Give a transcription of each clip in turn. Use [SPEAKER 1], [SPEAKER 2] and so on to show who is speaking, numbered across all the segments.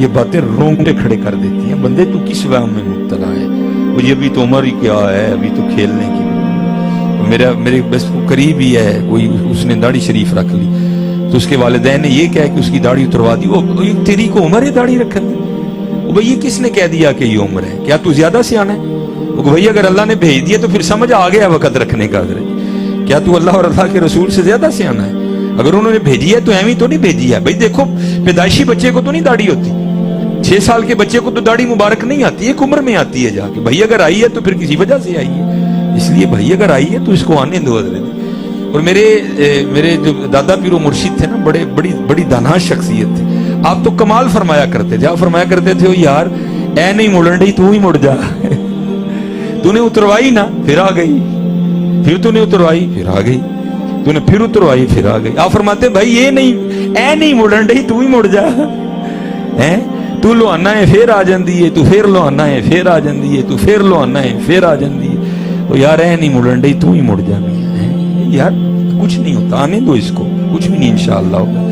[SPEAKER 1] یہ باتیں رونگٹے کھڑے کر دیتی ہیں. بندے تو کس وہم میں مبتلا ہے؟ وہ یہ ابھی تو عمر ہی کیا ہے، ابھی تو کھیلنے کی. میرے بس قریب ہی ہے کوئی، اس نے داڑھی شریف رکھ لی تو اس کے والدین نے یہ کہا کہ اس کی داڑھی اتروا دی. وہ تیری کو عمر ہے داڑھی رکھنے؟ وہ بھئی یہ کس نے کہہ دیا کہ یہ عمر ہے؟ کیا تو زیادہ سیانا ہے؟ وہ بھئی اگر اللہ نے بھیج دیا تو پھر سمجھ آ گیا وقت رکھنے کا. کیا تو اللہ اور اللہ کے رسول سے زیادہ سیانا ہے؟ اگر انہوں نے بھیجی ہے تو ایویں تو نہیں بھیجی ہے. بھئی دیکھو پیدائشی بچے کو تو نہیں داڑھی ہوتی، 6 سال کے بچے کو تو داڑھی مبارک نہیں آتی، ایک عمر میں آتی ہے جا کے. بھئی اگر آئی ہے تو پھر کسی وجہ سے آئی ہے، اس لیے بھئی اگر آئی ہے تو اس کو آنے دو. اور میرے جو دادا پیر و مرشد تھے نا، بڑی دانا شخصیت تھی. آپ تو کمال فرمایا کرتے تھے. آپ فرمایا کرتے تھے یار اے نہیں مڑن ڈی تو ہی مڑ جا. تو نے اتروائی نا پھر آ گئی، پھر تو نے اتروائی پھر آ گئی، تو نے پھر اتروائی پھر آ گئی. آپ فرماتے بھائی یہ نہیں اے نہیں مڑن ڈی تو ہی مڑ جا. تو لو آنا ہے پھر آ جاندی ہے، تو پھر لو آنا ہے پھر آ جاندی ہے، تو پھر لو آنا ہے پھر آ جاندی ہے. وہ یار اے نہیں مڑن ڈی تو ہی مڑ جا. یار کچھ نہیں ہوتا، آنے دو اس کو، کچھ بھی نہیں انشاءاللہ ہوگا.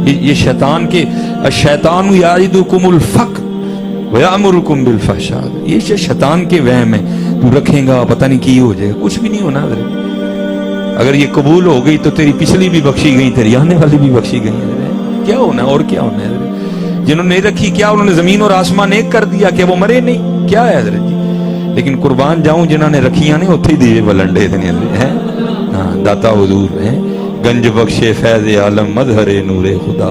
[SPEAKER 1] یہ شیطان کے الشیطان یعدکم الفقر ویأمرکم بالفحشاء، یہ شیطان کے وہم ہے. تو رکھیں گا پتہ نہیں کی ہو جائے گا، کچھ بھی نہیں ہونا. اگر یہ قبول ہو گئی تو تیری پچھلی بھی بخشی گئی، تیری آنے والی بھی بخشی گئی. کیا ہونا اور کیا ہونا ہے؟ جنہوں نے رکھی کیا انہوں نے زمین اور آسمان ایک کر دیا کہ وہ مرے نہیں؟ کیا ہے حضرت جی؟ لیکن قربان جاؤں جنہوں نے رکھیاں نے اتھے دیوے بلنڈے تھے ہیں. داتا حضور ہیں گنج بخش فیض عالم مظہر نور خدا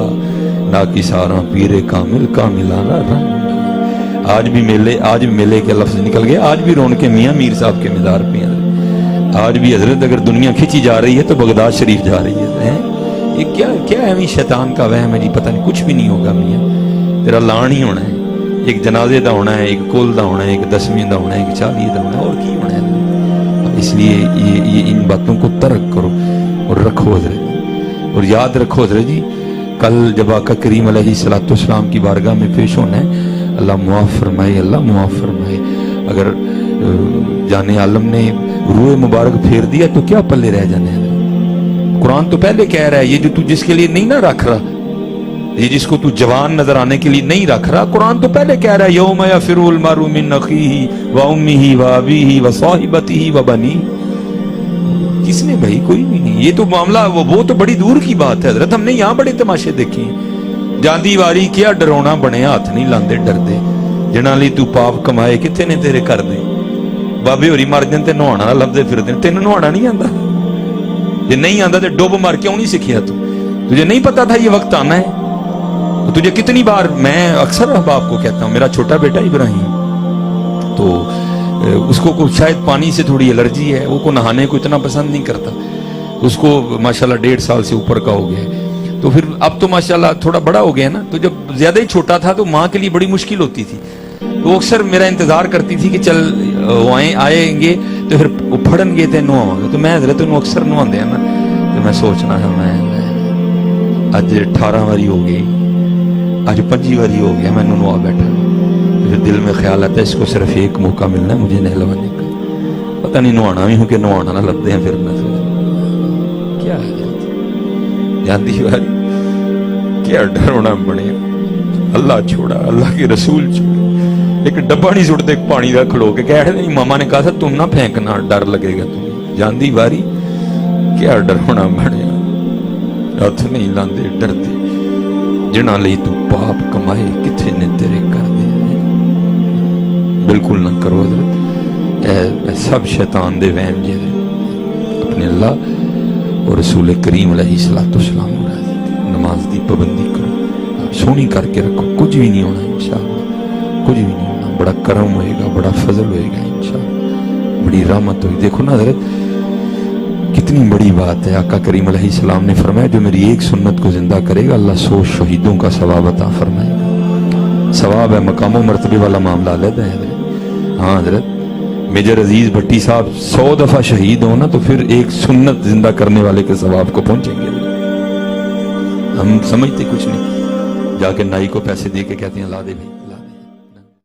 [SPEAKER 1] نا کی سارا پیر کامل کاملانا رنگ. آج بھی میلے کے لفظ نکل گئے. آج بھی رون کے میاں میر صاحب کے مزار پہ ہیں. آج بھی حضرت اگر دنیا کھینچی جا رہی ہے تو بغداد شریف جا رہی ہے. یہ کیا ہے شیطان کا وہم ہے جی؟ پتہ نہیں، کچھ بھی نہیں ہوگا میاں. تیرا لان ہی ہونا ہے، ایک جنازے دا ہونا ہے، ایک کول دا ہونا ہے، ایک 10ویں دا ہونا ہے، ایک 40 دا ہونا ہے، اور کی ہونا ہے. اس لیے یہ ان باتوں کو ترک کرو اور رکھو حضرت. اور یاد رکھو حضرت جی کل جب آقا کریم علیہ السلام کی بارگاہ میں پیش ہونا ہے، اللہ معاف فرمائے، اللہ معاف فرمائے. اگر جان عالم نے روح مبارک پھیر دیا تو کیا پلے رہ جانے ہیں؟ قرآن تو پہلے کہہ رہا ہے یہ جو تو جس کے لیے نہیں نہ رکھ رہا، یہ جس کو تو جوان نظر آنے کے لیے نہیں رکھ رہا، قرآن تو پہلے کہہ رہا ہے یوم یفر المرء من اخیہ وامہ وابیہ وصاحبتہ وبنیہ. کس نے بھائی؟ کوئی بھی نہیں. یہ تو معاملہ وہ تو بڑی دور کی بات ہے حضرت. ہم نے یہاں بڑے تماشے دیکھے ہیں. جاندی واری کیا ڈرونا بنے ہاتھ نہیں لاندے ڈردے، جنہاں لی تو پاپ کمائے کتنے نے تیرے کر دے. بابے ہوری مر جن تے نہانا لبدے پھر دے. تینوں نہانا نہیں آندا؟ یہ نہیں آندا تے ڈوب مار کیوں نہیں سکھیا؟ تجھے نہیں پتا تھا یہ وقت آنا ہے؟ تجھے کتنی بار میں اکثر احباب کو کہتا ہوں، میرا چھوٹا بیٹا ابراہیم تو اس کو شاید پانی سے تھوڑی الرجی ہے، وہ کو نہانے کو اتنا پسند نہیں کرتا. اس کو ماشاءاللہ 1.5 سال سے اوپر کا ہو گیا ہے. تو پھر اب تو ماشاءاللہ تھوڑا بڑا ہو گیا نا، تو جب زیادہ ہی چھوٹا تھا تو ماں کے لیے بڑی مشکل ہوتی تھی. تو اکثر میرا انتظار کرتی تھی کہ چل آئیں گے تو پھر پھڑن گے تے نہواں گے. تو میں حضرت انہوں اکثر نہواندے ہیں نا، تو میں سوچنا ہے میں اج 18 واری ہو گئی، آج 25 واری ہو گیا میں نہوا بیٹھا. پھر دل میں خیال آتا ہے اس کو صرف ایک موقع ملنا ہے مجھے نہلوانے کا. پتہ نہیں نہوانا بھی ہوں کہ نہوانا نہ لبدے ہیں پھر کیا ہے جاندی باری کیا ڈرونا بنے. اللہ چھوڑا، اللہ کے رسول چھوڑا. ایک ڈبہ نہیں سٹتے پانی کا کھڑو کے کہہ رہے ماما نے کہا تھا تم نہ پھینکنا ڈر لگے گا تمہیں. جاندی باری کیا ڈرونا بنے. ہاتھ نہیں لاندے ڈردے، جنہاں لئی تو پاپ کمائے کتھے نے تیرے کر دے. بالکل نہ کرو حضرت. اے سب شیطان دے وہم جے اپنے اللہ اور رسول کریم علیہ السلام نماز دی پابندی کرو، سونی کر کے رکھو. کچھ بھی نہیں ہونا انشاءاللہ، کچھ بھی نہیں ہونا. بڑا کرم ہوئے گا، بڑا فضل ہوئے گا انشاءاللہ، بڑی رحمت ہوئی. دیکھو نا حضرت کتنی بڑی بات ہے. آقا کریم علیہ السلام نے فرمایا جو میری ایک سنت کو زندہ کرے گا اللہ 100 شہیدوں کا ثواب عطا فرمائے گا. ثواب ہے، مقام و مرتبے والا معاملہ علیحدہ ہے حضرت. ہاں حضرت میجر عزیز بھٹی صاحب 100 دفعہ شہید ہونا تو پھر ایک سنت زندہ کرنے والے کے ثواب کو پہنچیں گے. ہم سمجھتے کچھ نہیں، جا کے نائی کو پیسے دے کے کہتے ہیں لا دے بھائی.